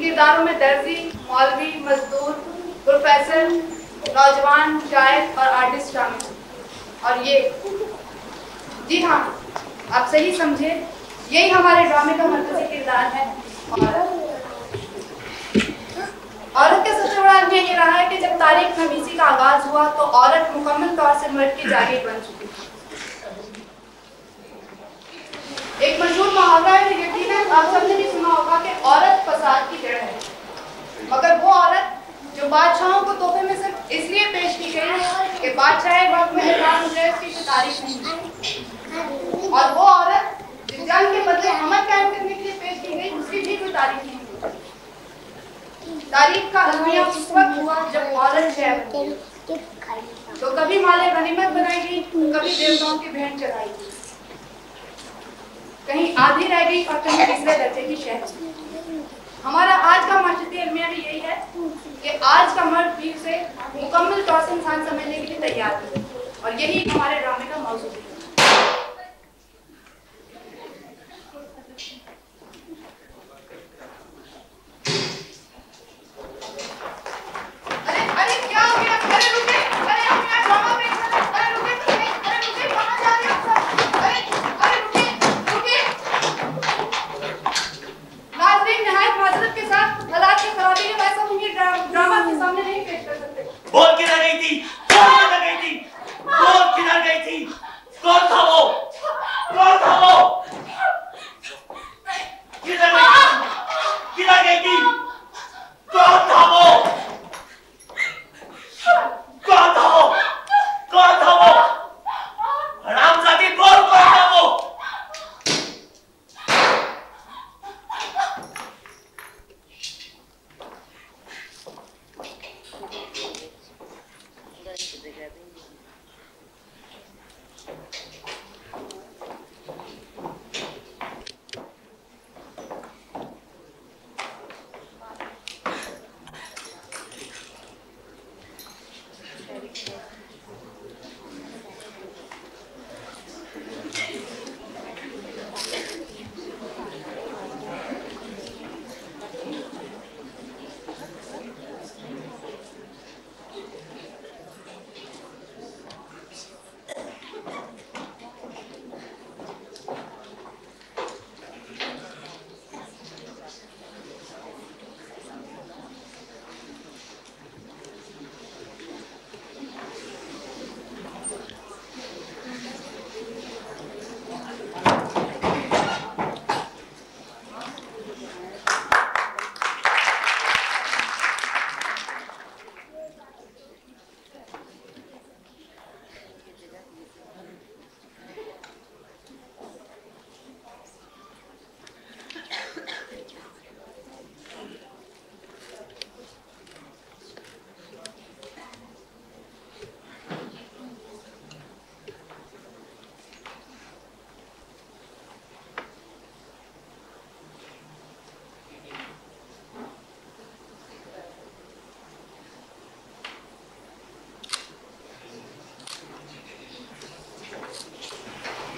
किरदारों में दर्जी, मौलवी, मजदूर, प्रोफेसर, नौजवान, शायर और आर्टिस्ट शामिल हैं। और ये, जी हाँ, आप सही समझे, यही हमारे ड्रामे का मरकजी किरदार है। औरत का सबसे बड़ा अनुभव ये रहा है कि जब तारीख नवीसी का आगाज हुआ तो औरत मुकम्मल तौर से मर्द की जागीर बन चुकी थी। एक मशहूर मुहावरा है, यकीनन आप सबने भी सुना होगा कि औरत फसाद की जड़ है। मगर वो औरत जो बादशाहों को तोहफे में सिर्फ इसलिए पेश की गई कि बादशाह वक्त में हैरान हो जाए, उसकी कोई तारीफ नहीं। और वो औरत जो जंग के बदले अमन कायम करने के लिए पेश की गई, उसकी भी कोई तारीफ नहीं। तारीफ का अलमिया उस वक्त हुआ जब औरत शहर तो कभी माले गनीमत बनाई गई, कभी देवताओं की भेंट चढ़ाई गई, कहीं आधी रह गई और कहीं तीसरे दर्जे की शहर। हमारा आज का माशरती अलमिया भी यही है कि आज का मर्द भी उसे मुकम्मल तौर से इंसान समझने के लिए तैयार है, और यही हमारे ड्रामे का मौजू है।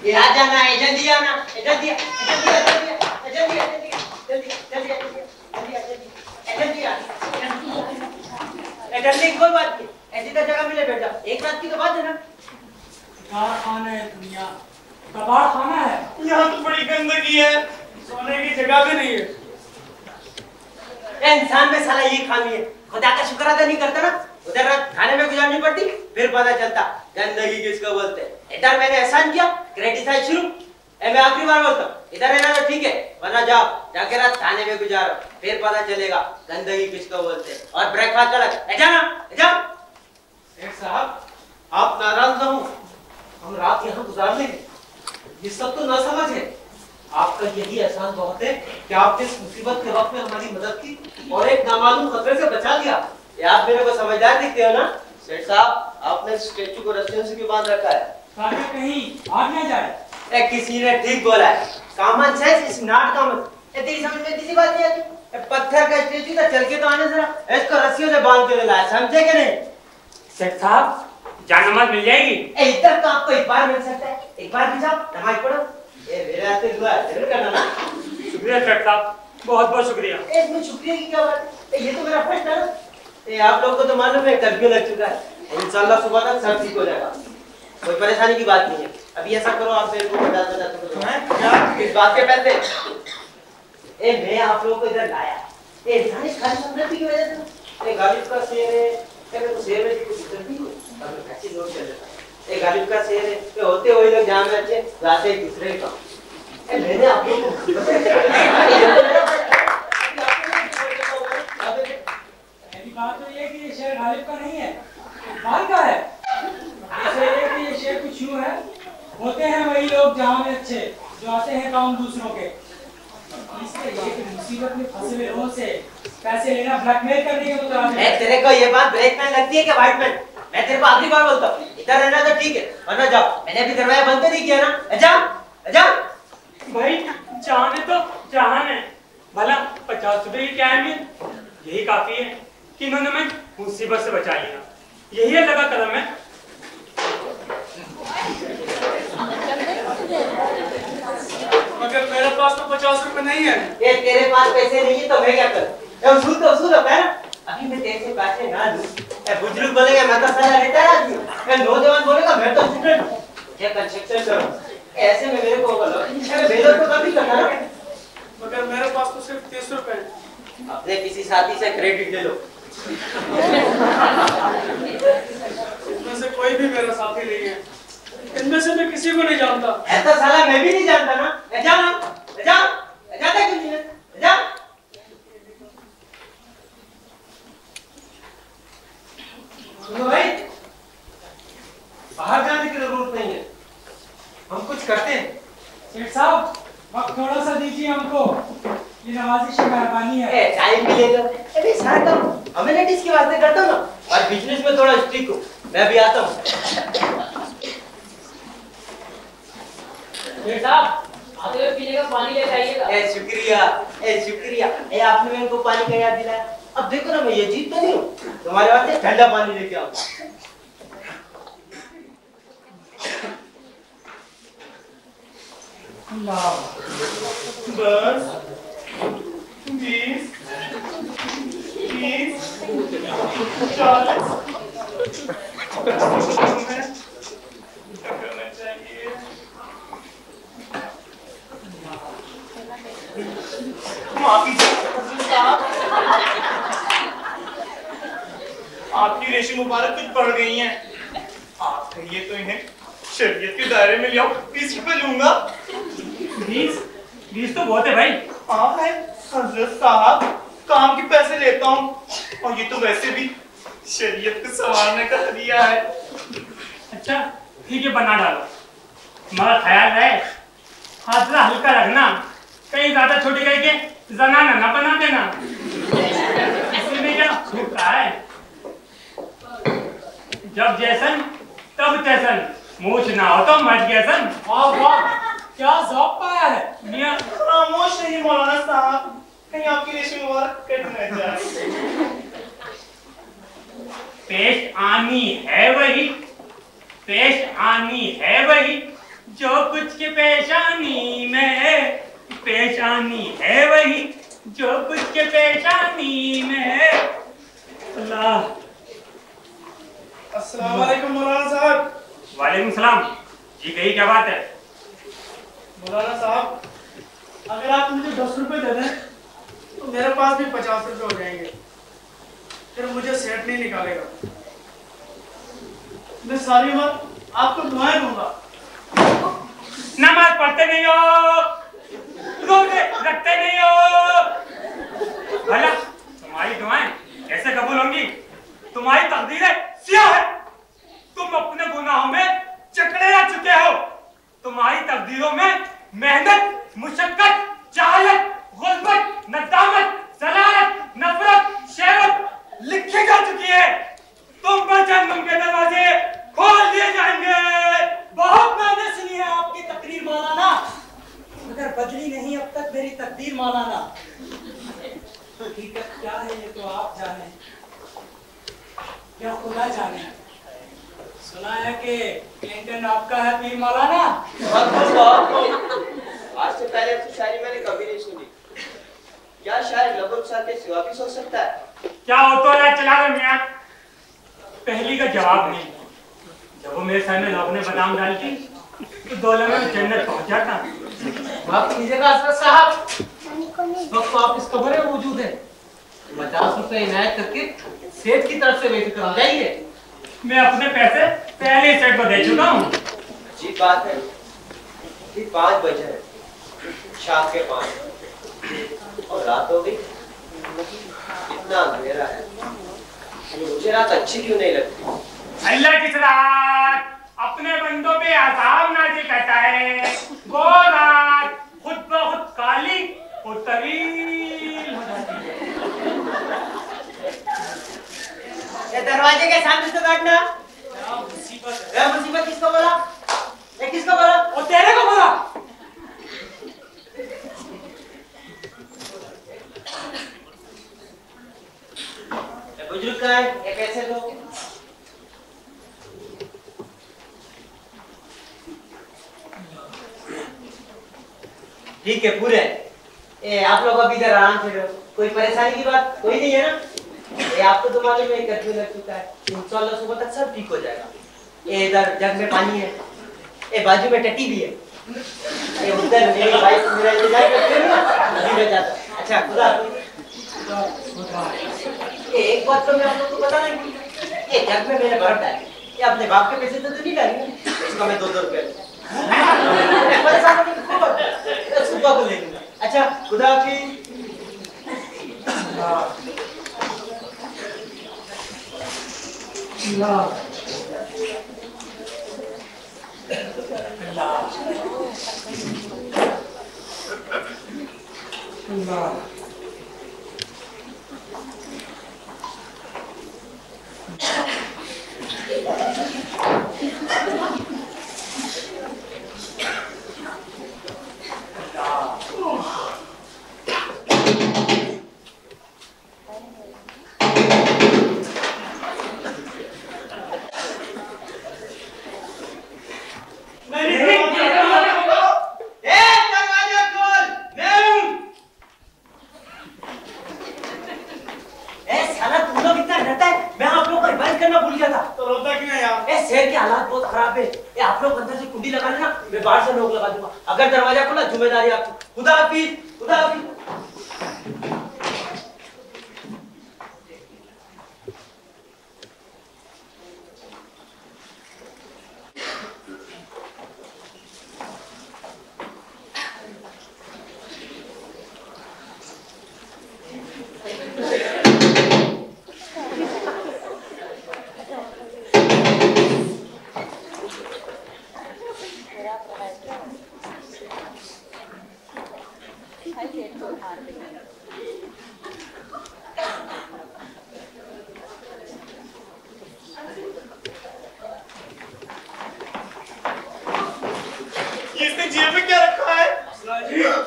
ये आ जाना है, जल्दी आना, जल्दी जल्दी कोई बात नहीं, ऐसी तो जगह मिले बैठ जाओ, एक रात की तो बात है ना। कबाड़ खाना है दुनिया, कबाड़ खाना है। यहाँ तो बड़ी गंदगी है, सोने की जगह भी नहीं है। इंसान में साला ये खामी है, खुदा का शुक्र अदा नहीं करता ना, उधर रात खाने में गुजारनी पड़ती, फिर पता चलता गंदगी किसको बोलते हैं। इधर मैंने एहसान किया, क्रिटिसाइज शुरू। मैं आखिरी बार बोलता हूँ, इधर रहना तो ठीक है, वरना जाओ जाके रात खाने में गुजारो, फिर पता चलेगा गंदगी किसको बोलते हैं। और ब्रेकफास्ट अलग, जाओ। एक साहब, आप नाराज ना हो, हम रात यहाँ गुजार लेंगे। ये सब तो ना समझ है, आपका यही एहसान बहुत है कि आपने इस मुसीबत के वक्त में हमारी मदद की और एक नामालूम खतरे से बचा दिया। आप मेरे को समझदार दिखते हो ना सेठ साहब, आपने स्टैचू को रस्सियों से क्यों बांध रखा है? ताकि कहीं आग न जाए। किसी ने ठीक बोला है, common sense is not common. तेरी समझ में किसी बात नहीं आती? पत्थर का स्टैचू था, चल के तो आने जरा, इसको रस्सियों से बांध के लाया, समझे कि नहीं? सेठ साहब, जान नमाज मिल जाएगी? इधर तो आपको एक बार मिल सकता है, एक बार भी जाओ नमाज पढ़ो। ये मेरे हाथ से दुआ जरूर करना ना। शुक्रिया सेठ साहब। बहुत बहुत शुक्रिया। इसमें शुक्रिया की क्या बात है? ये तो मेरा फर्स्ट है ना। आप लोग को तो मालूम है कर्फ्यू लग चुका है, इंशाल्लाह सुबह तक सब ठीक हो जाएगा, कोई परेशानी की बात नहीं है। अभी ऐसा करो, आप मेरे को 50-50 रुपए दो। क्या किस बात के पैसे? मैं आप लोगों को इधर लाया इंसानी खाली समृद्धि की वजह से। गालिब का शेर है, मेरे को शेर में कुछ दिक्कत नहीं हुई, अब अच्छी नोट चल रहा है। गालिब का शेर है, होते वही लोग जहाँ में अच्छे लाते एक दूसरे का। मैंने आप लोगों को बात तो ये कि ये शेर गालिब का नहीं है, माल का है। ऐसे ये कि ये शेर कुछ यूं है, होते हैं वही लोग जहाँ में अच्छे जो आते हैं काम दूसरों के। इसलिए ये कि मुसीबत में फंसे हुए लोगों से पैसे लेना ब्लैकमेल करने के मुताबिक है। तेरे को ये बात ब्लैकमेल लगती है क्या व्हाइट मैन? मैं तेरे को आखिरी बार बोलता हूँ, इधर रहना तो ठीक है, वरना जाओ। मैंने अभी दरवाजा बंद तो नहीं किया ना, जा भाई जाने तो जाने भला 50 रुपए की क्या अहमियत, यही काफी है कि इन्होंने मैं मुसीबत से बचा लिया। यही है लगा कदम है। मगर मेरे पास तो 50 रुपए नहीं है। ये तेरे पास पैसे नहीं है तो मैं क्या करूं? उसूल होता है ना। अभी मैं तेरे से पैसे ना लूं, बुजुर्ग बोलेगा मैं तो साला रिटायर आदमी हूं, नौजवान बोलेगा मैं तो स्टूडेंट हूं, क्या कंस्ट्रक्शन करूं? ऐसे में मेरे को बोलो बेलर तो कभी करना ना। मगर मेरे पास तो सिर्फ 30 रुपए हैं। अपने किसी साथी से क्रेडिट ले लो। इनमें से कोई भी मेरा साथी नहीं है, इनमें से मैं किसी को नहीं जानता। ऐसा साला मैं भी नहीं जानता ना। जाता क्यों नहीं है? जा। सुनो भाई, बाहर जाने की जरूरत नहीं है, हम कुछ करते हैं। सेठ साहब वक्त थोड़ा सा दीजिए हमको, ये नवाजिश की मेहरबानी है। टाइम मिलेगा, अरे सारा काम अमेनिटीज के वास्ते करता हूं ना, और बिजनेस में थोड़ा स्ट्रिक्ट हूं, मैं भी आता हूं। सेठ साहब आते हुए पीने का पानी लेके आइएगा। शुक्रिया। आपने मेरे को पानी का याद दिलाया। अब देखो ना, मैं ये जीत तो नहीं हूँ, तुम्हारे वास्ते ठंडा पानी लेके आऊँ। बस 20 30 40 करना चाहिए। आपकी रेशम मुबारक कुछ बढ़ गई हैं। आप कहिए तो इन्हें शरीयत के दायरे में ले आओ, 20 रुपए लूंगा। 20 तो बहुत है भाई। हाँ है हजरत साहब, काम के पैसे लेता हूँ, और ये तो वैसे भी शरीयत को संवारने का हदिया है। अच्छा ठीक है, बना डालो, मगर ख्याल रहे हाथ हल्का रखना, कहीं ज्यादा छोटी करके जनाना ना बना देना। इसमें क्या छूटता है, जब जैसन तब तैसन, मूछ ना हो तो मत जैसन। वाह वाह, क्या ज़ौक़ पाया है मियां। खामोश नहीं मौलाना साहब, कहीं आपकी रेशम मुबारक कट न जाए। पेश आनी है वही, पेश आनी है वही, जो कुछ के पेशानी में, पेशानी है वही, जो कुछ के पेशानी में। अल्लाह। अस्सलाम वालेकुम मौलाना साहब। वालेकुम सलाम। जी कही, क्या बात है? मौलाना साहब, अगर आप मुझे 10 रुपए दे दें तो मेरे पास भी 50 रुपए हो जाएंगे, फिर मुझे सेठ नहीं निकालेगा। मैं सारी उम्र आपको दुआएं दूंगा। नमाज पढ़ते नहीं हो, रोजे रखते नहीं हो, भला तुम्हारी दुआएं कैसे कबूल होंगी? तुम्हारी तकदीरें स्याह है, तुम अपने गुनाहों में जकड़े आ चुके हो। तुम्हारी तकदीरों में मेहनत, मुशक्कत, जहालत, गुर्बत, नदामत, जलालत, नफरत, शहरत लिखी जा चुकी है। तुम पर जन्म के दरवाजे खोल दिए जाएंगे। बहुत मैंने सुनी है आपकी तकरीर मौलाना, मगर बदली नहीं अब तक मेरी तकदीर मौलाना। हकीकत क्या है ये तो आप जाने, क्या खुदा जाने। सुना है कि क्लिंटन आपका है पीर मौलाना। आज से पहले ऐसी शायरी मैंने कभी नहीं सुनी। क्या शायद लगभग साल के सिवा भी सोच सकता है? क्या हो तो यार चला गया मियां। पहली का जवाब नहीं। जब वो मेरे सर में लोग ने बादाम डाल की तो दौलत में जन्नत पहुंच जाता। माफ कीजिएगा हजरत साहब, इस वक्त तो आप इस कमरे में मौजूद हैं। 50 रुपए इनायत करके सेठ की तरफ से बेफिक्र हो जाइए। मैं अपने पैसे पहले ही सेठ को दे चुका हूँ। अजीब बात है, 5 बजे है, शाम के 5 और रात हो गई। इतना अंधेरा है, मुझे रात अच्छी क्यों नहीं लगती? अल्लाह किस रात अपने बंदों पे आजाब नाजिल करता है, वो रात खुद ब खुद काली और तवील हो जाती है। ये दरवाजे के सामने से बैठना। मुसीबत है। मुसीबत किसको बोला? ये किसको बोला? और तेरे को बोला। ये बुजुर्ग का है, ये कैसे दो? ठीक है पूरे। आप लोग अभी इधर आराम से रहो, कोई परेशानी की बात कोई नहीं है ना? ये आपको तो मालूम है कर्फ्यू लग चुका है, इंशाल्लाह सुबह तक सब ठीक हो जाएगा। ये इधर जग में पानी है, ये बाजू में टट्टी भी है, ये उधर मेरी वाइफ मेरा इंतजार करते हैं ना, अभी मैं जाता। अच्छा खुदा ये एक बात तो मैं आप लोग को बता रही हूँ, ये जग में मैंने बर्फ डाली, ये अपने बाप के पैसे तो नहीं डाली, इसका मैं 2-2 रुपए सुबह को ले लूंगा। अच्छा खुदा हाफिज। अगर दरवाजा खुला जिम्मेदारी आपकी। खुदा हाफिज, खुदा हाफिज।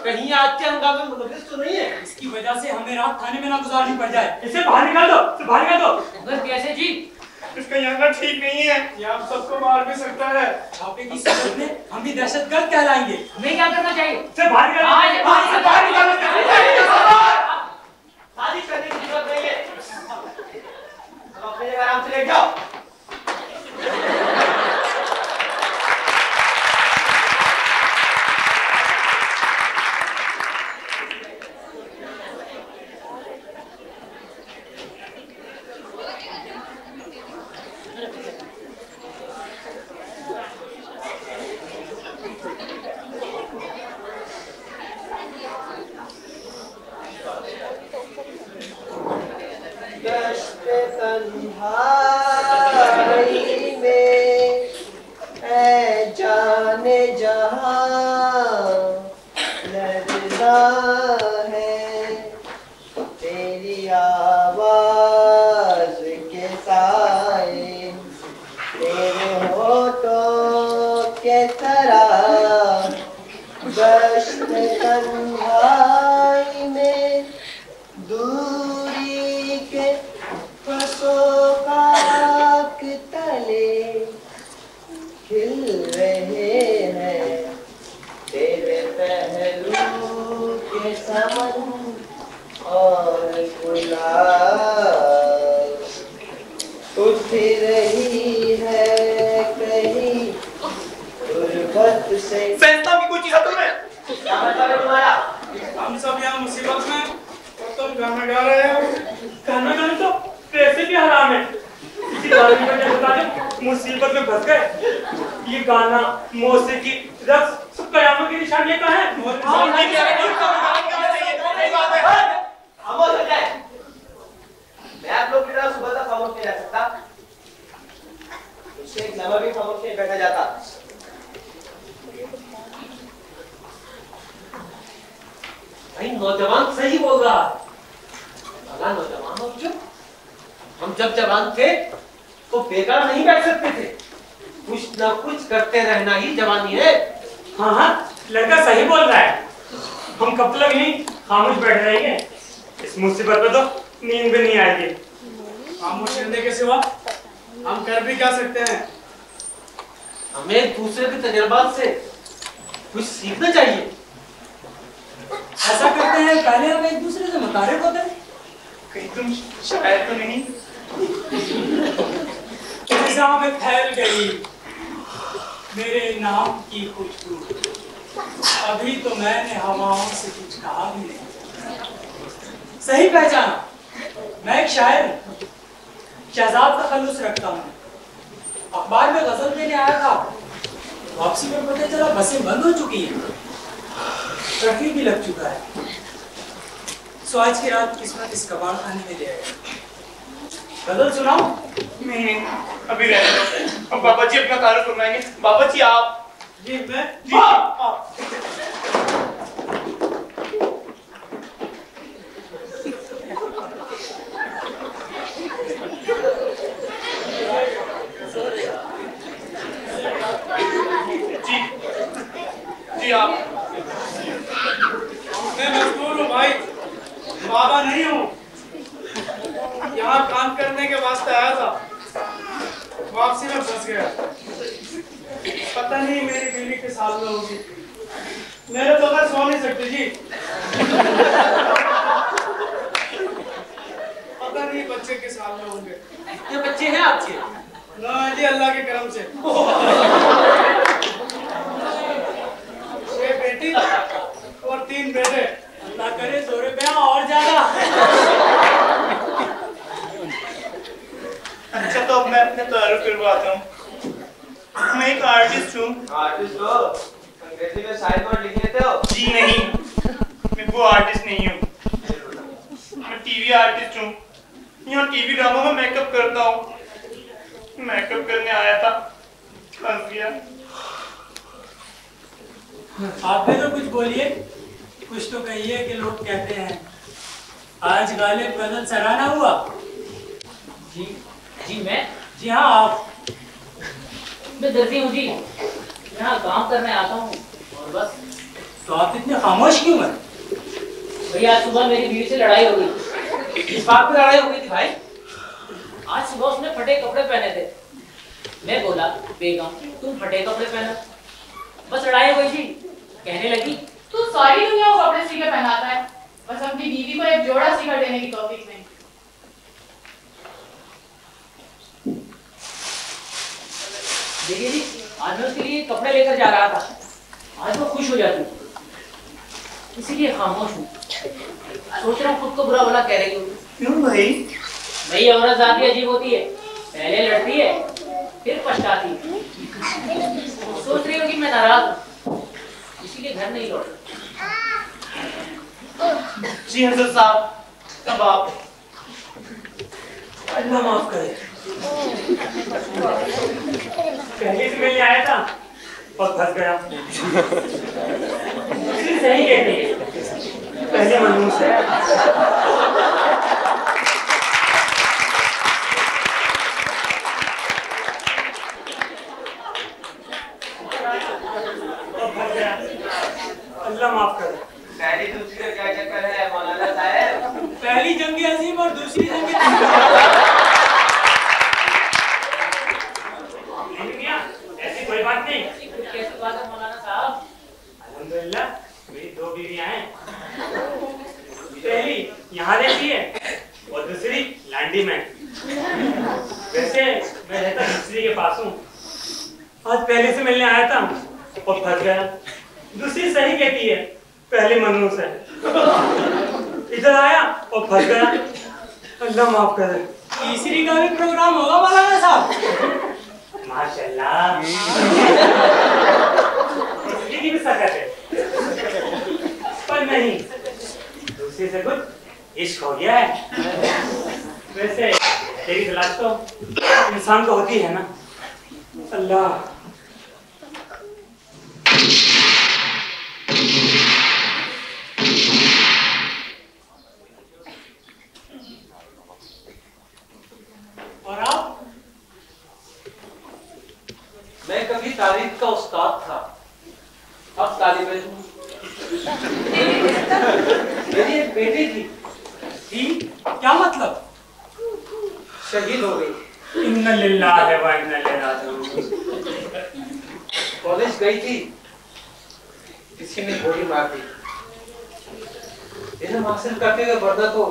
कहीं आज के हंगामे में मुलविस तो नहीं है? इसकी वजह से हमें रात खाने में ना गुजारनी पड़ जाए। इसे बाहर निकाल दो, इसे बाहर निकाल दो। मगर कैसे जी? इसका यहाँ ठीक नहीं है, ये आप सबको मार भी सकता है। छापे की सूरत में हम भी दहशतगर्द कहलाएंगे। हमें क्या करना चाहिए? इसे बाहर निकालो। बाहर निकालो। शादी करने की जरूरत नहीं है, अपने जगह आराम से लेट जाओ। तन्हा उठ रही है कहीं गुर्बत से। सैंसता की कोई चीज है तुम्हें? क्या मतलब है तुम्हारा? हम सब यहाँ मुसीबत में और तुम गाना गा रहे हो। गाना गाने तो पैसे भी हराम है। किसी गाने में क्या बता दो, मुसीबत में फंस गए। ये गाना, मौसीकी, रक्स सब कयामत की निशानियां कहाँ हैं? खामोश हो जाए। मैं आप लोग की तरह सुबह तक खामोश नहीं रह सकता। उससे एक लम्हा भी खामोश नहीं बैठा जाता। भाई नौजवान सही बोल रहा है। नौजवान हो जो हम जब जवान थे तो बेकार नहीं बैठ सकते थे। कुछ ना कुछ करते रहना ही जवानी है। हाँ हाँ, लड़का सही बोल रहा है। हम कब तक यहीं खामोश बैठ रहेंगे? इस मुसीबत में तो नींद भी नहीं आएगी। खामोश रहने के सिवा हम कर भी क्या सकते हैं? हमें दूसरे के तजुर्बात से कुछ सीखना चाहिए। ऐसा करते हैं, पहले हम एक दूसरे से मुतारिफ होते हैं। कहीं तुम शायर तो नहीं? फिजा में फैल गई मेरे नाम की खुशबू, अभी तो मैंने हवाओं से कुछ कहा भी नहीं। सही पहचाना, मैं एक शायर हूँ, शहजाद का खलूस रखता हूँ। अखबार में गजल देने आया था, वापसी में पता चला बसें बंद हो चुकी हैं, ट्रैफिक भी लग चुका है। सो आज की रात किस्मत इस कबाड़ खाने में ले आएगा। गजल सुनाओ? नहीं, अभी रहने दो। अब बाबा जी अपना कार्य सुनाएंगे। बाबा जी आप? जी मैं। जी आप। जी आप? मैं मजबूर हूँ भाई, बाबा नहीं हूँ। यहाँ काम करने के वास्ते आया था, वापसी में फंस गया। पता नहीं मेरी बीवी के साथ में होगी। मेरे बगैर सो नहीं सकते जी। पता नहीं बच्चे के साथ में होंगे। कितने बच्चे हैं आपके? ना जी, अल्लाह के करम से 6 बेटी और 3 बेटे। अल्लाह करे जोरे पे और ज्यादा। अच्छा, तो अब मैं अपने तारुफ करवाता हूँ। मैं एक आर्टिस्ट हूँ। आर्टिस्ट हो? अंग्रेजी में शायद और लिख लेते हो? जी नहीं, मैं वो आर्टिस्ट नहीं हूँ। मैं टीवी आर्टिस्ट हूँ। यहाँ टीवी ड्रामा में मेकअप करता हूँ। मेकअप करने आया था, फंस गया। आप भी तो कुछ बोलिए, कुछ तो कहिए कि लोग कहते हैं आज गालिब गजल सराहना हुआ। जी जी मैं जी हाँ, आप? मैं दर्जी हूँ जी, यहाँ काम करने आता हूँ और बस। तो आप इतने खामोश क्यों हैं? भैया आज सुबह मेरी बीवी से लड़ाई हो गई। किस बात पे लड़ाई हो गई थी भाई? आज सुबह उसने फटे कपड़े पहने थे। मैं बोला बेगम तुम फटे कपड़े पहनो, बस लड़ाई हो गई थी। कहने लगी तू सारी दुनिया को कपड़े सी के पहनाता है, बस अपनी बीवी को एक जोड़ा सीकर देने की तौफीक नहीं। देखिए जी, आज मैं उसके लिए कपड़े लेकर जा रहा था। आज वो खुश हो जाती, इसीलिए खामोश हूँ। सोच रहा हूँ खुद को बुरा भला कह रही हूँ। क्यों भाई? भाई औरत जाती अजीब होती है, पहले लड़ती है फिर पछताती है। सोच रही होगी मैं नाराज हूँ, इसीलिए घर नहीं लौट। जी हजरत साहब, कब आप? अल्लाह माफ करे। पहले से मिलने आया था और फंस गया। सही कहते हैं, पहले मनहूस है। अल्लाह माफ करे। पहली दूसरी का क्या चक्कर है मौलाना साहब? पहली जंग अजीम और दूसरी जंग ऐसी कोई बात नहीं। कैसी बात है मौलाना साहब? अल्हम्दुलिल्लाह मेरी 2 बीवियां हैं। पहली यहाँ रहती है इसी के पास हूँ। आज पहले से मिलने आया था और फंस गया। दूसरी सही कहती है, पहले मनु से इधर आया और फंस गया। अल्लाह माफ करे। तीसरी का भी प्रोग्राम होगा मौलाना साहब? माशाल्लाह। तीसरी की भी सकत है, पर नहीं, दूसरी से कुछ इश्क हो गया है। वैसे तेरी तलाश तो इंसान को होती है ना। अल्लाह। और आप? मैं कभी तारीफ का उस्ताद था, अब तालिब इल्म हूं। मेरी एक बेटी थी, क्या मतलब? शहीद हो गई। इन्ना लिल्लाहि व इन्ना इलैहि राजिऊन। कॉलेज गई थी, किसी ने गोली मार दी। इल्म हासिल करते हुए मरना तो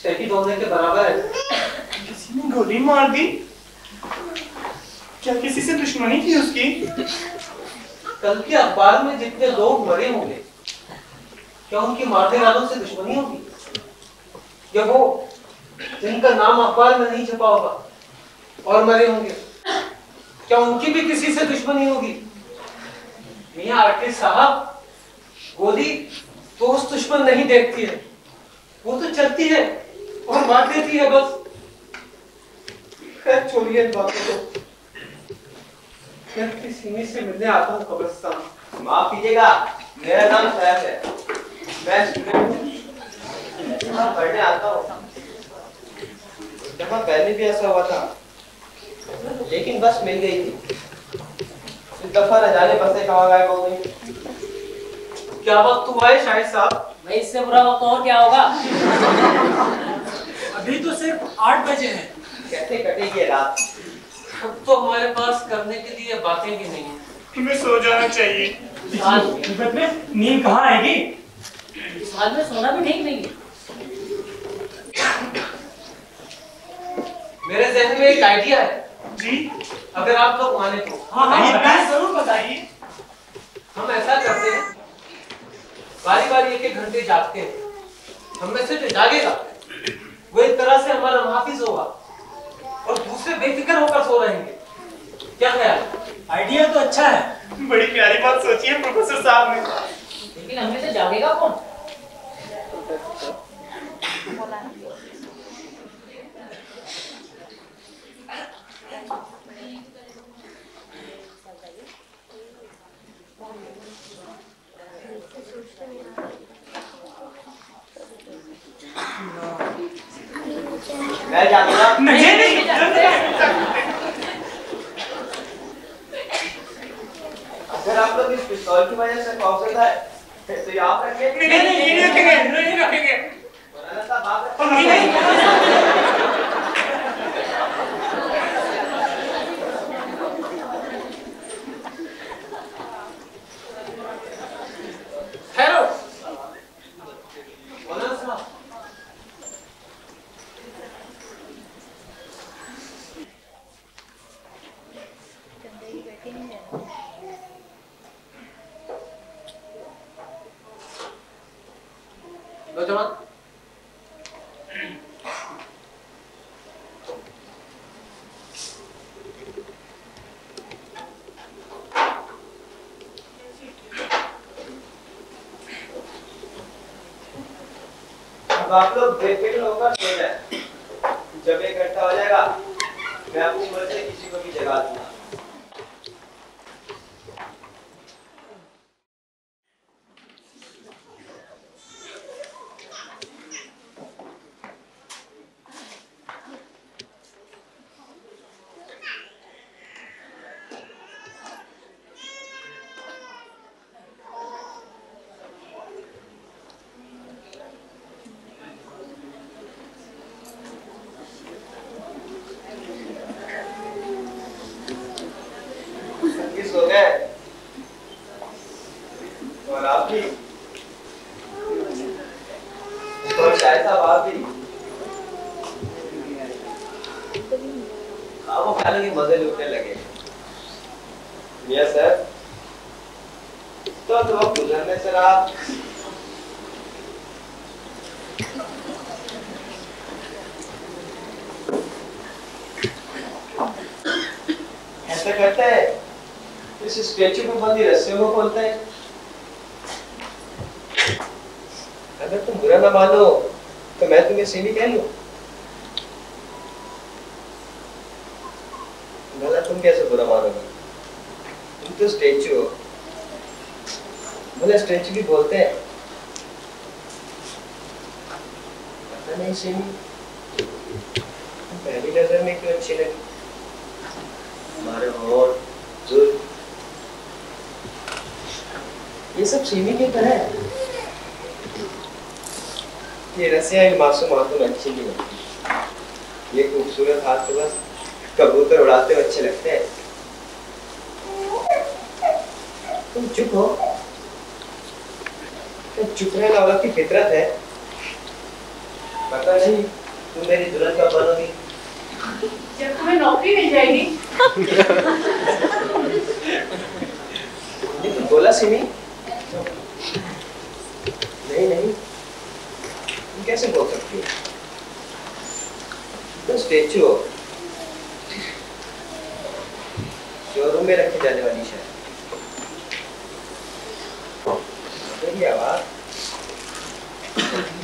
शहीद होने के बराबर है। किसी ने गोली मार दी? क्या किसी से दुश्मनी थी उसकी? कल के अखबार में जितने लोग मरे होंगे, क्या उनकी मारने वालों से दुश्मनी होगी? या वो जिनका नाम अखबार में नहीं छपा होगा और मरे होंगे, क्या उनकी भी किसी से दुश्मनी होगी? मियां आर्टिस्ट साहब, गोली तो उस दुश्मन नहीं देखती है, वो तो चलती है और मार देती है बस। खैर छोड़िए इन बातों को, मैं अपनी सीमी से मिलने आता हूँ कब्रिस्तान। माफ कीजिएगा, मेरा नाम सैफ है, मैं स्टूडेंट हूँ, यहाँ पढ़ने आता हूँ। यहाँ पहले भी ऐसा हुआ था, लेकिन बस मिल गई थी। इस दफा न जाने बसें कहाँ गायब हो गई। क्या वक्त हुआ है शाहिद साहब? भाई इससे बुरा वक्त और क्या होगा? अभी तो सिर्फ 8 बजे हैं। कैसे कटेगी रात? अब तो हमारे पास करने के लिए बातें भी नहीं है। हमें सो जाना चाहिए। नींद कहाँ आएगी? इस हाल में सोना भी ठीक नहीं है। मेरे जहन में एक आइडिया है जी, अगर आप लोग माने तो। हाँ जरूर बताइए। हम ऐसा करते हैं, बारी बारी एक घंटे जागते हैं। हम में से जो जागेगा वो एक तरह से हमारा मुहाफिज होगा और दूसरे बेफिक्र होकर सो रहेंगे। क्या ख्याल? आइडिया तो अच्छा है। बड़ी प्यारी बात सोची है प्रोफेसर साहब ने। लेकिन हमें से जागेगा कौन? मैं जाऊंगा। नहीं अगर आप लोग इस पिस्तौल की वजह से खौफजदा है तो ये आप रखिए। नहीं रखेंगे। मौलाना साहब आप रखिए। ठहरो। मौलाना साहब, नौजवान, अब आप लोग बेफिक्र होकर सो जाएं। जब ये इकट्ठा हो जाएगा मैं अपनी मर्जी से किसी को भी जगा दूंगा। अब वो ख्यालों के मजे लूटने लगे। मियां सर तो वक्त गुजरने से रहा। ऐसा करते हैं, इस स्टेचू को बंदी रस्सियों को खोलते हैं। अगर तुम बुरा ना मानो तो मैं तुम्हें सीनी कह लूं। भला तुम कैसे बुरा मानोगे? तुम तो स्टेचू हो। भले स्टेचू भी बोलते हैं। पता नहीं सीनी, पहली नजर में क्यों अच्छी लगी? हमारे होठ, जुल्फ, ये सब सीमी की तरह है। ये रस्सियां इन मासूम हाथों में अच्छी नहीं लगती। ये खूबसूरत हाथ तो बस कबूतर उड़ाते हुए अच्छे लगते हैं। तुम चुप हो। तो चुप रहना औरत की फितरत है। पता नहीं तुम मेरी दुल्हन कब बनोगी? जब तुम्हें नौकरी मिल जाएगी। लेकिन बोला सिमी। नहीं तुम कैसे बोल सकती हो? तुम स्टेचू हो, शोरूम में रखी जाने वाली शायद। मेरी आवाज,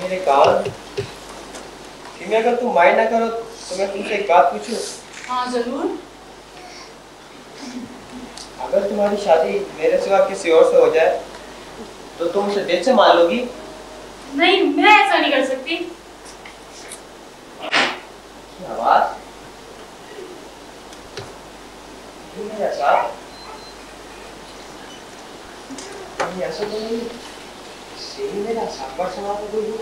मेरे कान। सिमी अगर तुम माइंड ना करो तो मैं तुमसे एक बात पूछूं? हाँ जरूर। अगर तुम्हारी शादी मेरे सिवा किसी और से हो जाए तो तुम उसे दिल से मान लोगी? नहीं, मैं ऐसा नहीं कर सकती। आवाज, मेरा साथ, ऐसा तो नहीं सीधी मेरा साथ पर सवाल हो गई।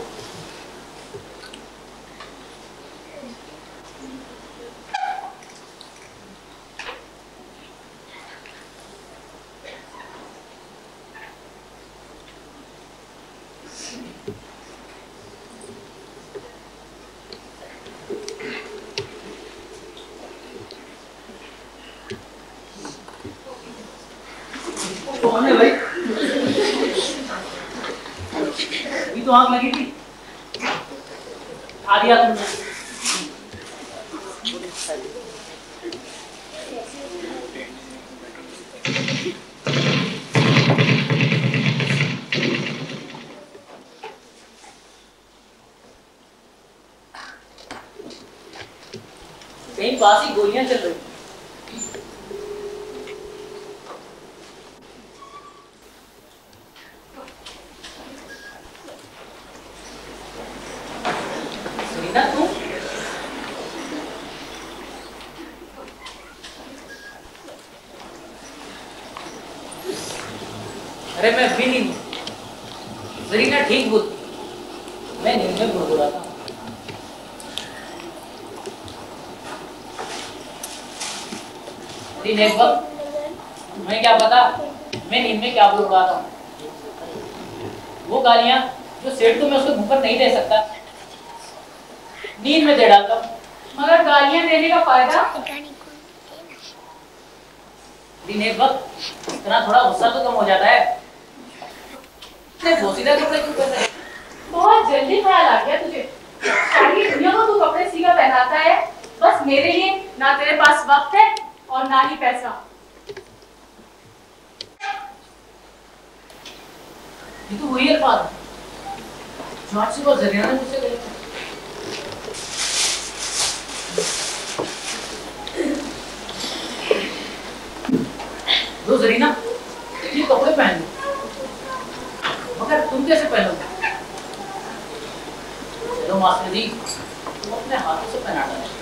कौन है भाई? अभी तो आग लगी थी, आ दिया तुमने। कहीं पास ही गोलियां चल रही। अरे मैं भी नहीं हूँ। जरीना ठीक बोलती, मैं नींद में गुड़गुड़ाता हूँ। तुम्हें क्या पता मैं नींद में क्या गुड़गुड़ाता हूँ? वो गालियाँ जो सेठ को मैं उसके मुंह पर नहीं दे सकता, नींद में दे डालता हूँ। मगर गालियां देने का फायदा? दिन वक्त इतना थोड़ा गुस्सा तो कम हो जाता है। बोसीदा कपड़े क्यों पहन रहे हैं? बहुत जल्दी ख्याल आ गया तुझे। सारी दुनिया को तू कपड़े सीधा पहनाता है, बस मेरे लिए ना तेरे पास वक्त है और ना ही पैसा। ये तो वही अल्फाज जो आज सुबह जरिया ने मुझसे कहे थे। लो जरीना, ये कपड़े पहन लो, मगर तुम कैसे पहनोगे? चलो मास्टर जी, तुम अपने हाथों से पहना डालो।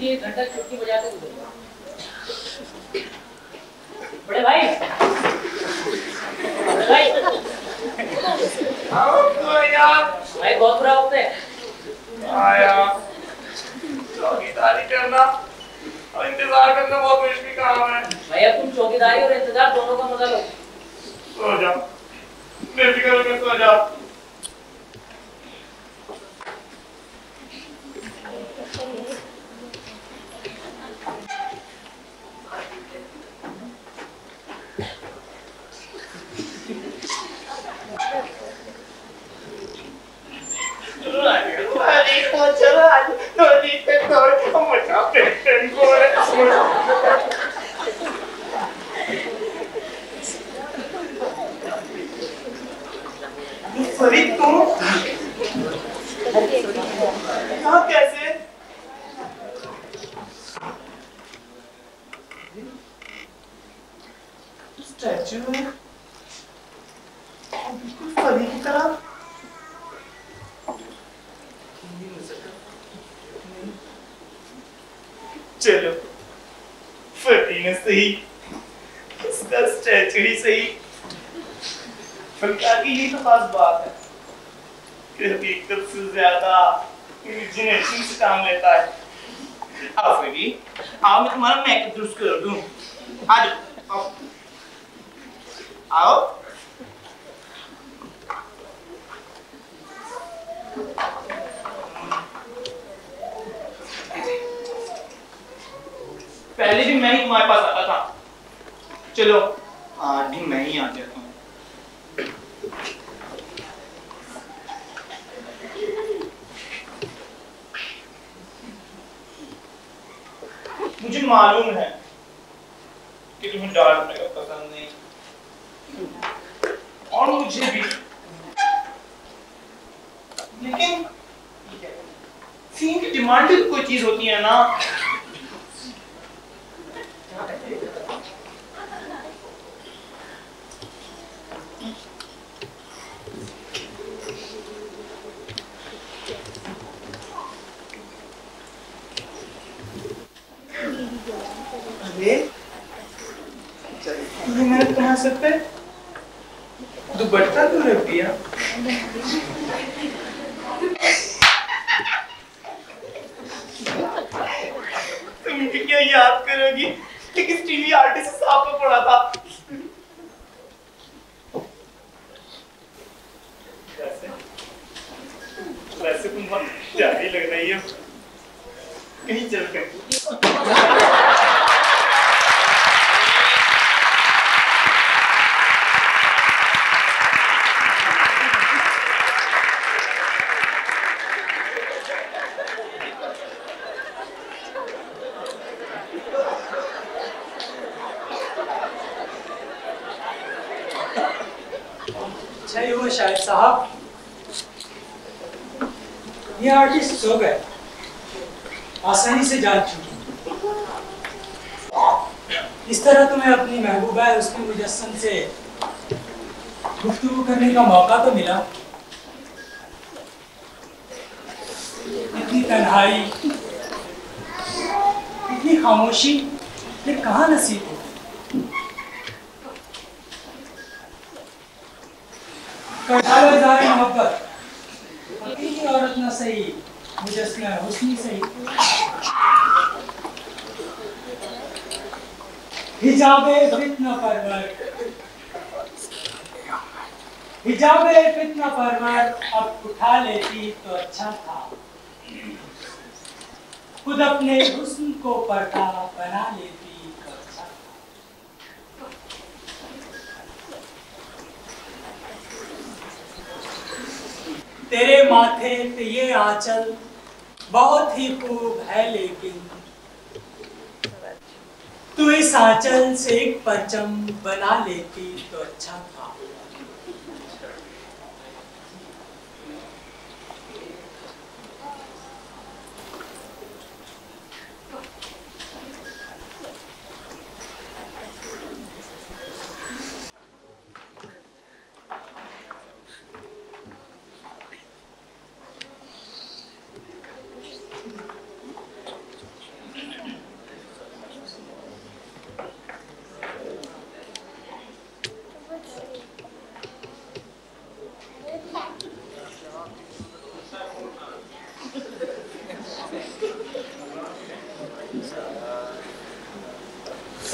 इसलिए 1 घंटा चुटकी बजाते गुजरेगा। बड़े भाई, बड़े भाई, भाई बहुत बुरा वक्त है। चौकीदारी करना और इंतजार करना बहुत मुश्किल काम है। भाई अब तुम चौकीदारी और इंतजार दोनों का मजा लो। सो जाओ, बेफिक्र होकर सो जाओ। फरीद तुम यहाँ कैसे? स्टैचू है बिल्कुल फरीद की तरह। चलो फटी ने सही, उसका स्टैचू ही सही। फलका की यही तो खास बात है कि हकीकत से ज्यादा इमेजिनेशन से काम लेता है। आओ फटी, आओ मैं तुम्हारा मेकअप दुरुस्त कर दूं। आ जाओ, आओ। पहले भी मैं ही तुम्हारे पास आता था, चलो आज भी मैं ही आ जाता हूँ। मुझे मालूम है कि तुम्हें डार्क मेकअप पसंद नहीं, और मुझे भी, लेकिन सीन की डिमांडेड कोई चीज होती है ना। मैंने तुम्हारे सर पे दुपट्टा क्यों रख दिया? तुम मुझे क्या याद करोगी कि किस टीवी आर्टिस्ट साहब को पढ़ा था? वैसे तुम बहुत प्यारी लग रही हो, कहीं चल कर। सही हुआ शायद साहब, ये आर्टिस्ट सो गए, आसानी से जान चुके। इस तरह तुम्हें अपनी महबूबा है उसके मुजस्सम से गुफ्तगू करने का मौका तो मिला। इतनी तन्हाई, इतनी खामोशी, ये कहाँ नसीब हो। कढ़ाई मोहब्बत, हकीकी औरत न सही, मुजस्सम हुस्नी सही। हिजाबे फितना परवर, हिजाबे फितना परवर अब उठा लेती तो अच्छा था। खुद अपने हुस्न को पर्दा बना लेती तो अच्छा था। तेरे माथे पे ये आंचल बहुत ही खूब है, लेकिन तू इस आंचल से एक परचम बना लेती तो अच्छा था।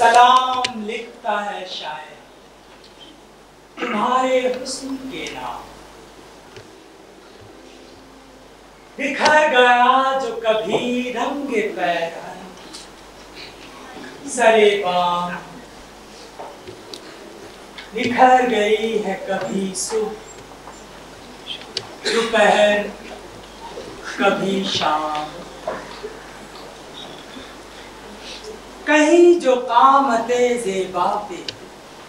सलाम लिखता है शायर तुम्हारे हुस्न के नाम। बिखर गया जो कभी रंग पैरहन सरे बाम, बिखर गई है कभी सुबह दोपहर कभी शाम। कहीं जो कामते ज़ेबा पे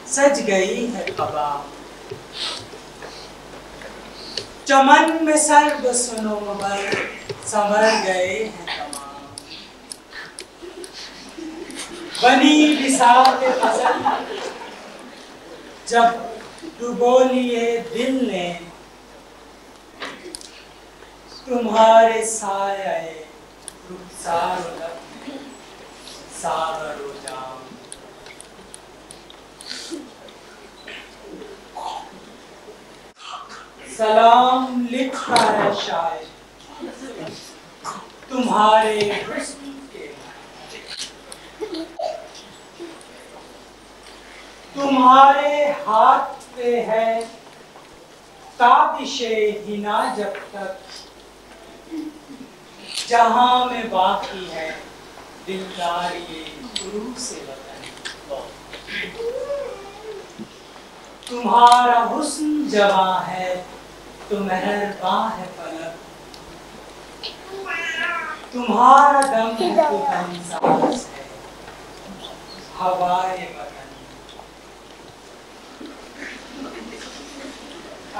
सज गई है कबा, चमन में सर्द सुनोबर संवर गए हैं तमाम। बनी बिसात फजल जब डुबो लिए दिल ने, तुम्हारे साये रुखसार सागर हो जाम। सलाम लिखता है शायर तुम्हारे हुस्न के, तुम्हारे हाथ पे है ताबिशे हिना जब तक, जहां में बाकी है दिलदारी गुरु से वतन। तुम्हारा हुस्न जवां है तो मेहरबान है फलक, तुम्हारा दम है तो दमसाज है हवाए वतन।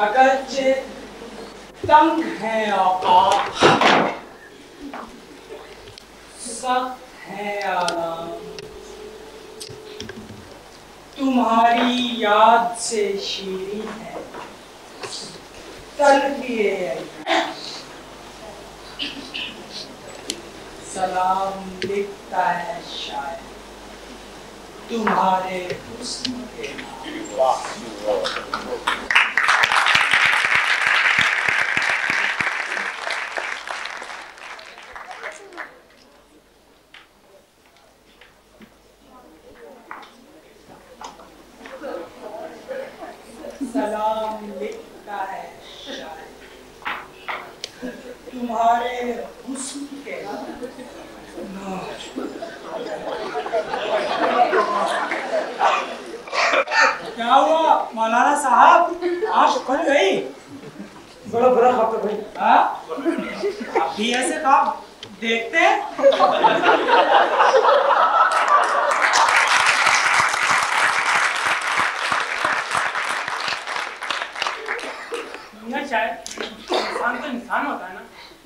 अगरचे तंग है औकात सख्त है आराम, तुम्हारी याद से शीरीं है तलखी अय्याम। सलाम लिखता है शायर तुम्हारे हुस्न के नाम। सलाम लिखता है शायर तुम्हारे हुस्न के नाम। क्या हुआ मौलाना साहब, आँख खुल गई? बड़ा बुरा खबर भाई। हाँ? आप भी ऐसे काम देखते हैं? शायद इंसान तो इंसान होता है ना,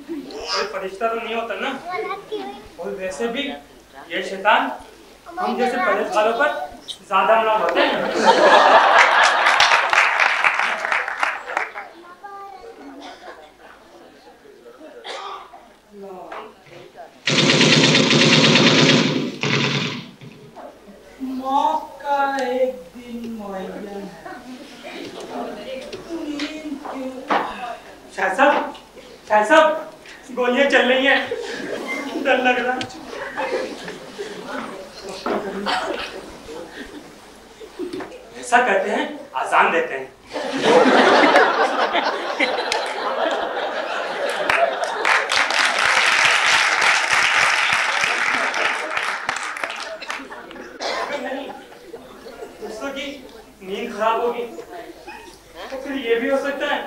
कोई फरिश्ता तो नहीं होता ना। और वैसे भी ये शैतान हम जैसे परहेज वालों पर ज्यादा हमला होते हैं। मौत का एक दिन मुअय्यन है। शाह साहब गोलियां चल रही हैं, डर लग रहा। ऐसा कहते हैं आजान देते हैं। दोस्तों की नींद खराब होगी तो फिर ये भी हो सकता है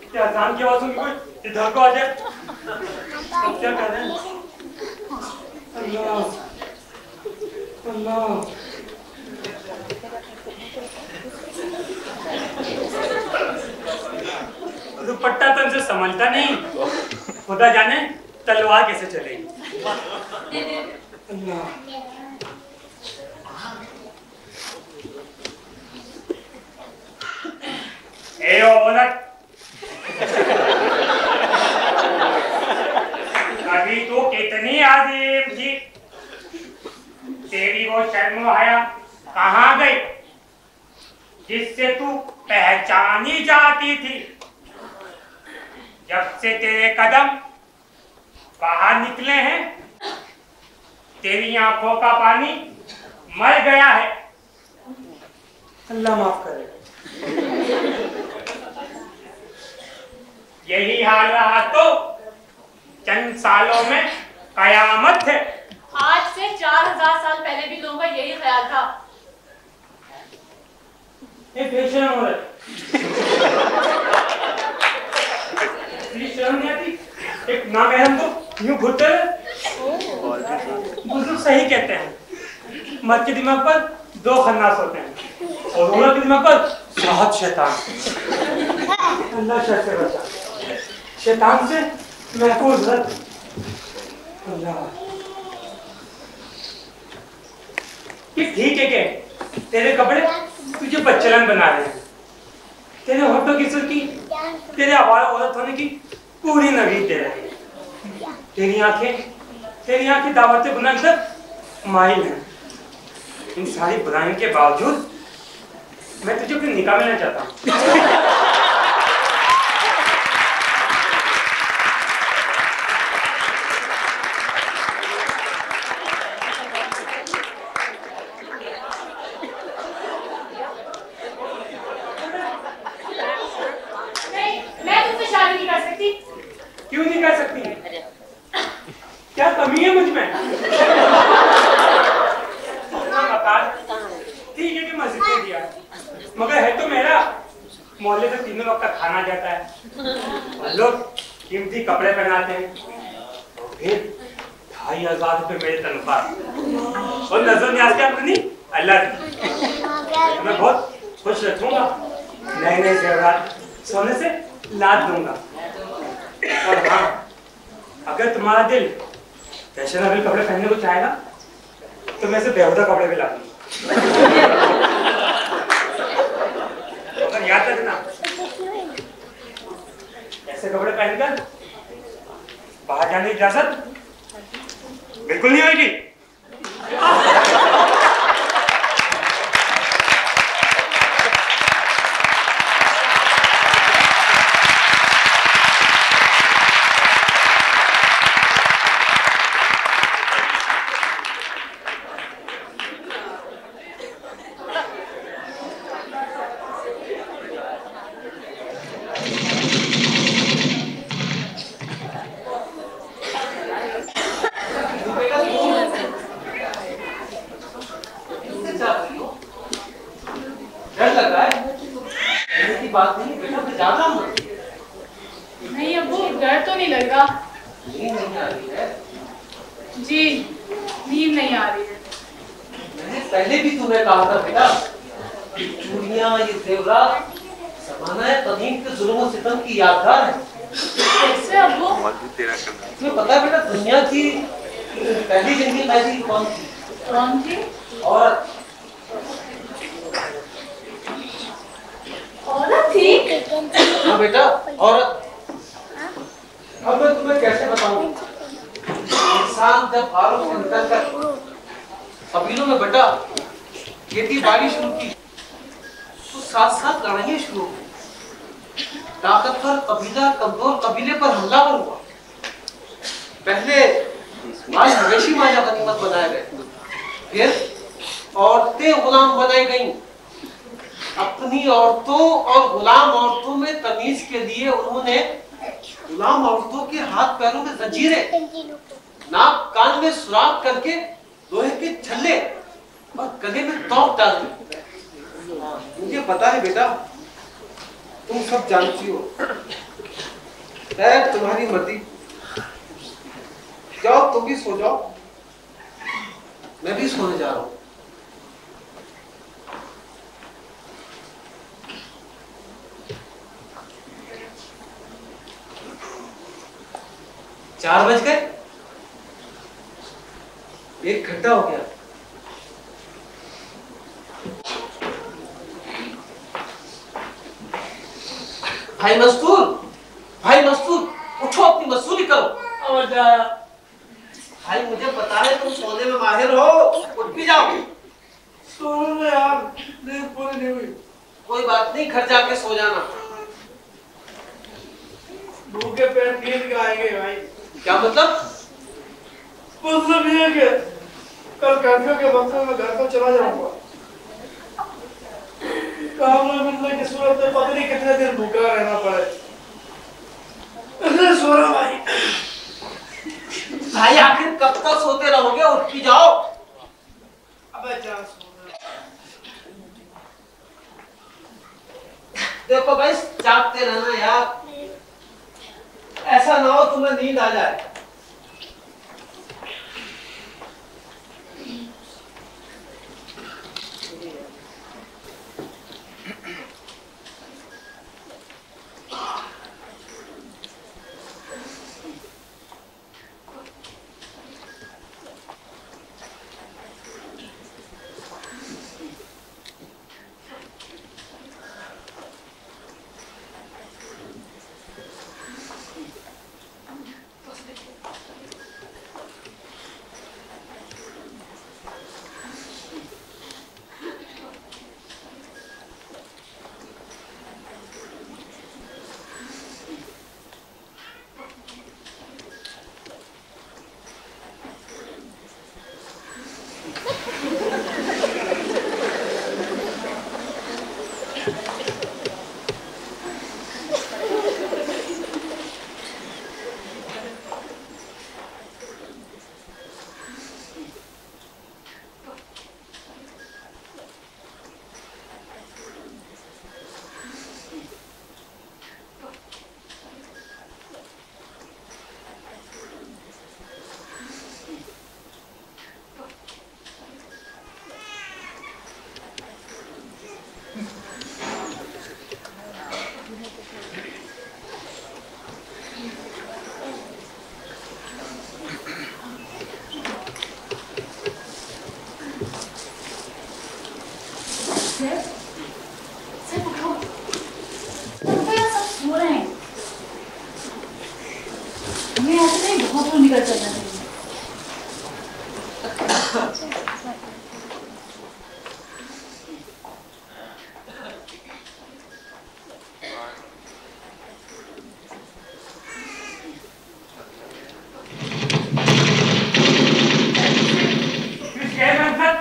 कि अजान की आवाज सुनकर कोई इधर को आ जाए। अब क्या कर रहे हैं? अल्लाह अल्लाह। दुपट्टा तो इनसे संभलता नहीं, खुदा जाने तलवार कैसे चलेगी। अल्लाह। ए औरत, अभी तो कितनी आजीम थी, तेरी वो शर्म हया कहाँ गई जिससे तू पहचानी जाती थी? जब से तेरे कदम बाहर निकले हैं, तेरी आंखों का पानी मर गया है। अल्लाह माफ करे। यही हाल रहा तो चंद सालों में कयामत है। आज से 4000 साल पहले भी लोगों का यही ख्याल था। बेशरम हो रहा शर्म नहीं आती? एक नामहरम को यूं घुटते रहे। बुजुर्ग सही कहते हैं, मर्द के दिमाग पर 2 खन्नास होते हैं और औरत के दिमाग पर 7 शैतान। अल्लाह शर से बचा, शैतान से महफूज रख। अल्लाह कि ठीक है के तेरे कपड़े तुझे बच्चलन बना रहे हैं, तेरे होठों की सुर्खी तेरे आवारा औरत होने की पूरी नवीद दे रहे हैं, तेरी आंखें दावत गुनाह तक माहिर हैं। इन सारी बुराइयों के बावजूद मैं तुझे अपनी निकाह में लेना चाहता हूँ। क्यों नहीं कर सकती? क्या कमी है मुझ में? ठीक है कि मस्जिद में दिया, मगर है तो मेरा। मोहल्ले से 3 वक्त का खाना जाता है, लोग कीमती कपड़े पहनाते हैं, और फिर 2500 रुपये मेरी तनख्वाह और नजर न्याज क्या अपनी अल्लाह की। मैं बहुत खुश रखूंगा, नए जेवरात सोने से लाद दूंगा। और हाँ, अगर तुम्हारा दिल फैशनेबल कपड़े पहनने को चाहेगा तो मैं से बेहुदा कपड़े भी ला दूंगा। मगर याद रखना, ऐसे कपड़े पहनकर बाहर जाने की इजाजत बिल्कुल नहीं होगी। नहीं अब्बू, डर तो नहीं लग रहा। नींद नहीं आ रही है? जी, नींद नहीं आ रही है। मैंने पहले भी तुम्हें कहा था बेटा, चूड़ियां ये जेवरात ज़माना कदीम के जुल्म सितम की यादगार है। कैसे अब्बू? तुम्हें पता है बेटा, दुनिया की पहली जंगी कैदी कौन थी? कौन थी? औरत थी? हाँ बेटा, औरत। अब मैं तुम्हें कैसे बताऊं, इंसान जब बालों से निकलकर कबीलों में बेटा खेती बाड़ी शुरू की तो साथ साथ लड़ाइयाँ शुरू हो गई। ताकतवर कबीला कमजोर कबीले पर हमलावर हुआ। पहले माल मवेशी माजा गनीमत बनाए गए, फिर औरतें गुलाम बनाई गईं। अपनी औरतों और गुलाम औरतों में तमीज के लिए उन्होंने गुलाम औरतों के हाथ पैरों में जंजीरें, नाक कान में सुराख करके लोहे के छल्ले और गले में तोप डाल दी। मुझे पता है बेटा, तुम सब जानती हो। तुम्हारी मर्जी, जाओ तुम भी सो जाओ, मैं भी सोने जा रहा हूँ। चार बज गए, 1 घंटा हो गया। भाई मस्तूर, उठो, अपनी मसूली करो। और भाई मुझे पता है तुम सोने में माहिर हो, उठ भी जाओ। सोने में यार नींद पूरी नहीं हुई। कोई बात नहीं, घर जाके सो जाना। भूखे पेट नींद के आएंगे भाई। क्या मतलब? मतलब ये कि कल कर्फ्यू के वक्त में मैं घर को चला जाऊंगा। काम में मिलने की सूरत में पता नहीं कितने दिन भूखा रहना पड़े। इसलिए सो रहा भाई। भाई आखिर कब तक सोते रहोगे? उठ के जाओ। अबे जा सो। देखो भाई जागते रहना यार, ऐसा ना हो तुम्हें नींद आ जाए। निकल चलना चाहिए।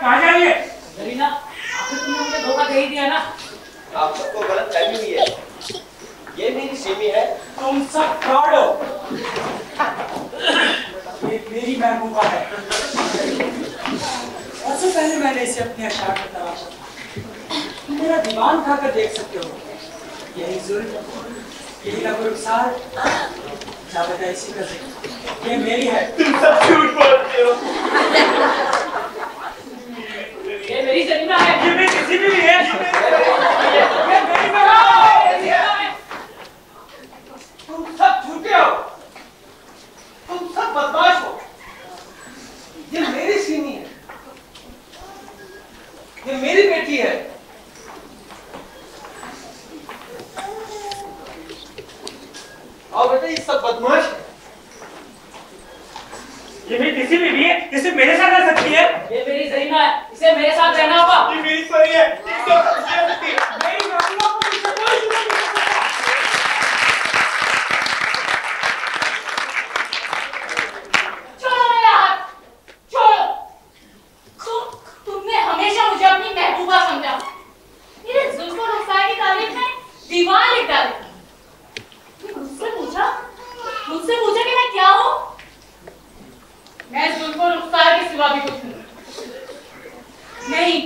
कहाँ जा रही है? जरीना, आखिर तुमने मुझे धोखा दे ही दिया ना। आप सबको गलत फहमी हुई है। ये मेरी सिमी है। तुम सब फ्रॉड हो। ये मेरी महबूबा है। सबसे पहले मैंने इसे अपने अशार में तराशा। मेरा दीवान खाकर देख सकते हो। यही जुल्म, यही लबरुखसार, जावेदा इसी का जिक्र। ये मेरी है। तुम सब झूठ बोलते हो। ये मेरी जरीना है। ये मेरी सिमी भी है। ये मेरी महबूबा है। तुम सब झूठे हो, तुम सब बदमाश हो। ये मेरी सीनी है, ये मेरी बेटी है। और बेटा ये सब बदमाश है। ये मेरी किसी भी है, ये सिर्फ मेरे साथ रह सकती है। ये मेरी जरीना है, इसे मेरे साथ रहना होगा। ये मेरी परी है। इसको मेरी महबूबा को मुझसे कोई जुदा नहीं कर सकता। छोड़ो मेरा हाथ, छोड़ो। तुमने हमेशा मुझे अपनी महबूबा समझा। मेरे जुल्फ और रुखसार की तारीफ में दीवार लिख डाली। मुझसे पूछा कि मैं क्या हूँ? मैं जुल्फ और रुखसार के सिवा भी कुछ नहीं। नहीं,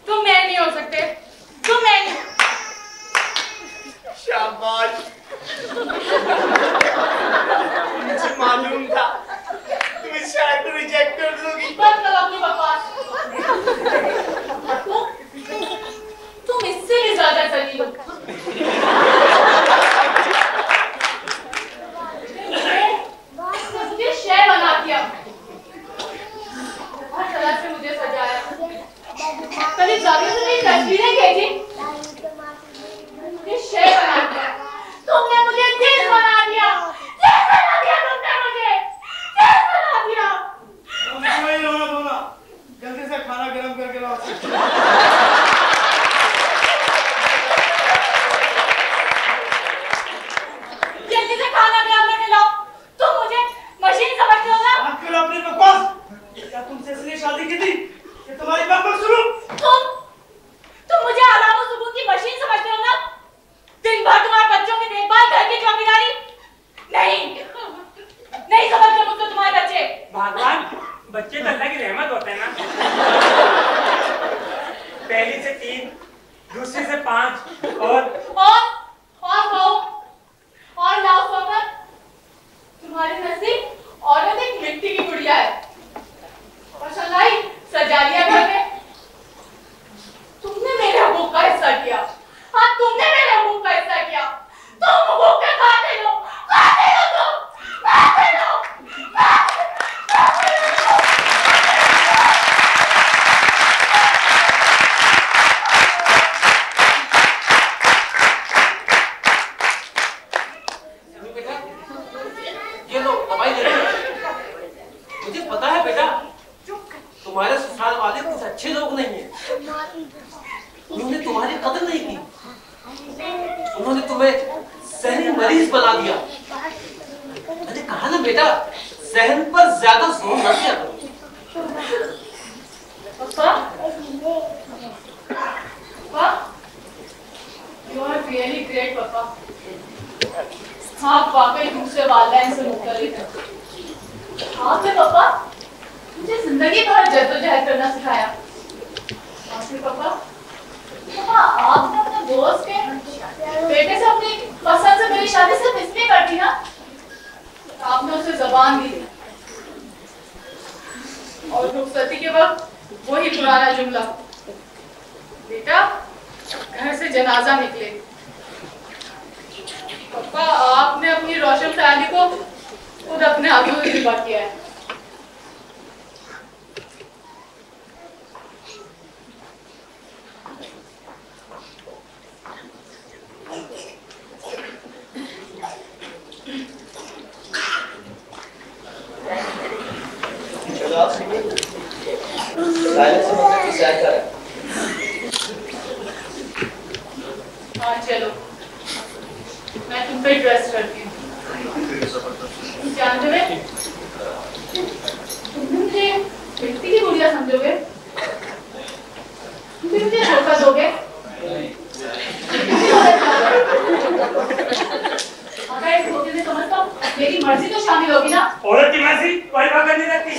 तुम मैं नहीं हो सकते। तुम मैं नहीं। शाबाश। मुझे मालूम था तुम इस शायर को रिजेक्ट कर दोगी। बस करो अपनी बकवास। तुम इससे भी ज्यादा जलील हो। मुझे शेर बना दिया, हर तरह से मुझे सजाया। कल जादू से मेरी तस्वीरें खींची, मुझे शेर बना दिया। तुमने मुझे चीज बना दिया, चीज बना दिया। तुमने मुझे चीज बना दिया। तुम समझ लो ना तुम्हारी कदर नहीं की। उन्होंने तुम्हें सहनी मरीज बना दिया। मैंने कहा ना बेटा, सहन पर ज्यादा जोर न दिया करो। पापा, you are really great, पापा। आप वाकई दूसरे वालिदैन से मुख्तलिफ हैं। आपने पापा मुझे जिंदगी भर जद्दोजहद करना सिखाया। आपने पापा आपने अपने दोस्त के बेटे से अपनी पसंद से मेरी शादी सिर्फ इसलिए कर दी ना, आपने उसे जबान दी और रुखसती के वक्त वही पुराना जुमला, बेटा घर से जनाजा निकले। पापा आपने अपनी रोशन ख्याली को खुद अपने हाथों से जिबा किया है। हाँ चलो, मैं तुम पे ट्रस्ट करती हूँ। जानते हो तुम मुझे मिट्टी की गुड़िया समझोगे? तुम मुझे धोखा दोगे? अगर इस धोखे से समझता हूँ मेरी मर्जी तो शामिल होगी ना? औरत की मर्जी कोई वक्त नहीं रखती।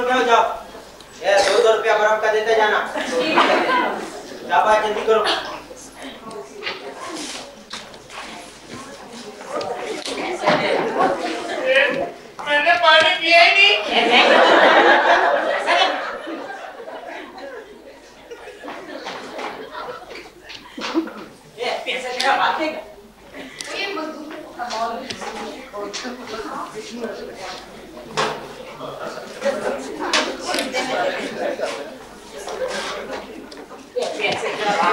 उठाओ जाओ। ये 200 रुपया बर्फ का देते जाना। जाओ भाई जल्दी करो। मैंने पानी पिया ही नहीं। ये पैसे तेरा बात देगा। ये मजदूर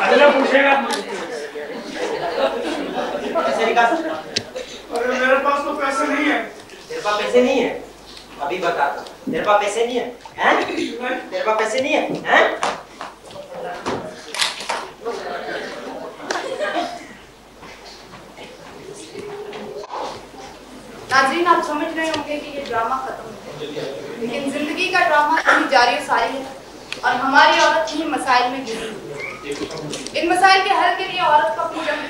अगला पूछेगा। पैसे निकाल। अरे मेरे पास तो पैसे नहीं है। तेरे पास पैसे नहीं है? अभी बता दो। तेरे पास पैसे नहीं है? हैं? तेरे पास पैसे नहीं है? हैं? नाज़रीन, आप समझ रहे होंगे कि ये ड्रामा खत्म हो गया, लेकिन जिंदगी का ड्रामा अभी जारी सारी है और हमारी औरत इन्हीं मसाइल में घिरी हुई है। इन मसाइल के हल के लिए औरत को अपनी जंग